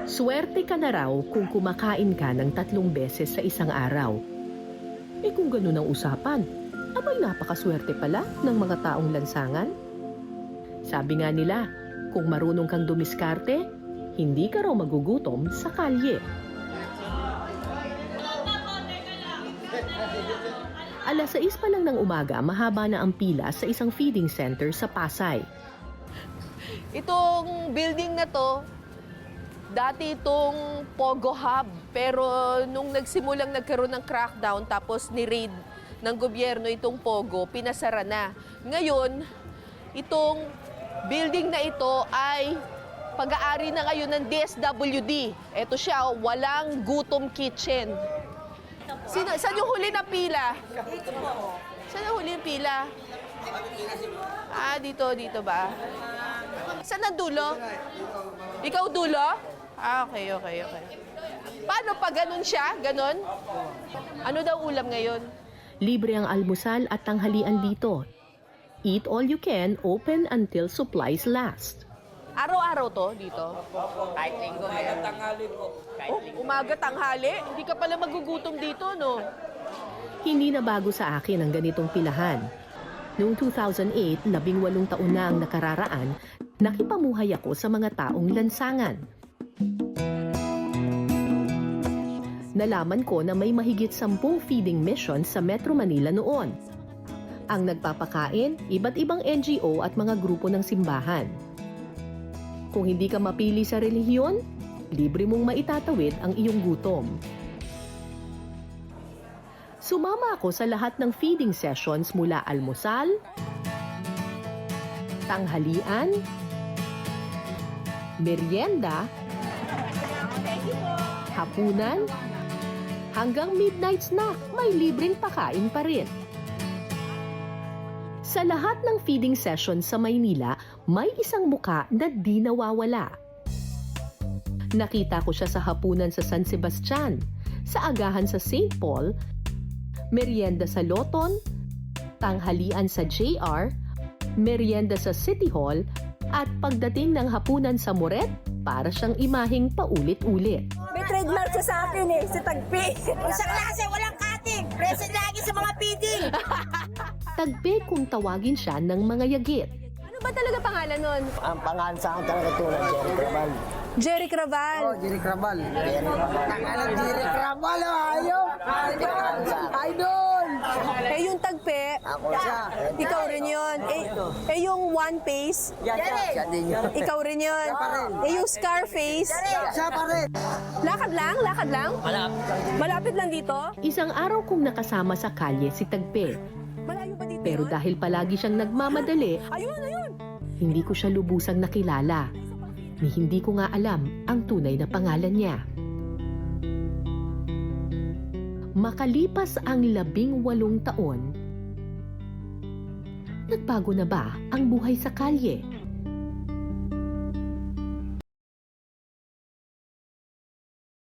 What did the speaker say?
Swerte ka na raw kung kumakain ka ng 3 beses sa isang araw. Kung ganun ang usapan, abay napakaswerte pala ng mga taong lansangan. Sabi nga nila, kung marunong kang dumiskarte, hindi ka raw magugutom sa kalye. Alas 6 pa lang ng umaga, mahaba na ang pila sa isang feeding center sa Pasay. Itong building na to, dati itong Pogo Hub, pero nung nagsimulang nagkaroon ng crackdown tapos ni-raid ng gobyerno itong Pogo, pinasara na. Ngayon, itong building na ito ay pag-aari na ngayon ng DSWD. Ito siya, walang gutom kitchen. Saan yung huli na pila? Dito po. Saan yung huli ng pila? Dito ba? Saan ang dulo? Ikaw dulo? Okay. Paano pa ganun siya? Ganon? Ano daw ulam ngayon? Libre ang almusal at tanghalian dito. Eat all you can, open until supplies last. Araw-araw to dito? Kahit linggo meron. Tanghali po. Umaga, tanghali? Hindi ka pala magugutom dito, no? Hindi na bago sa akin ang ganitong pilahan. Noong 2008, 18 taon na ang nakararaan, nakipamuhay ako sa mga taong lansangan. Nalaman ko na may mahigit 10 feeding mission sa Metro Manila noon. Ang nagpapakain, iba't ibang NGO at mga grupo ng simbahan. Kung hindi ka mapili sa relihiyon, libre mong maitatawid ang iyong gutom. Sumama ako sa lahat ng feeding sessions mula almusal, tanghalian, merienda, hapunan, hanggang midnight snack, may libreng pakain pa rin. Sa lahat ng feeding session sa Maynila, may isang muka na di nawawala. Nakita ko siya sa hapunan sa San Sebastian, sa agahan sa St. Paul, merienda sa Loton, tanghalian sa JR, merienda sa City Hall, at pagdating ng hapunan sa Moret, para siyang imaheng paulit-ulit. May trademark siya sa akin sa Tagpi. Sa klase, walang cutting. Present lagi sa mga feeding. Tagpi kung tawagin siya ng mga yagit. Ano ba talaga pangalan nun? Ang pangalan sa akin talaga tulad Jerry Crabal. Jerry Craval. Jerry Crabal. Pangalan Jerry Crabal. Ayaw. Idol. Yung Tagpi, Ako siya. ikaw rin yun. Yung One Face, Yan siya. Siya din yun. ikaw rin yun. Yung Scarface, Siya pa rin. lakad lang? Malapit lang dito? Isang araw kong nakasama sa kalye si Tagpi. Malayo ba dito Pero yun? dahil palagi siyang nagmamadali, Ayun! hindi ko siya lubusang nakilala. Ni hindi ko nga alam ang tunay na pangalan niya. Makalipas ang 18 taon, nagbago na ba ang buhay sa kalye?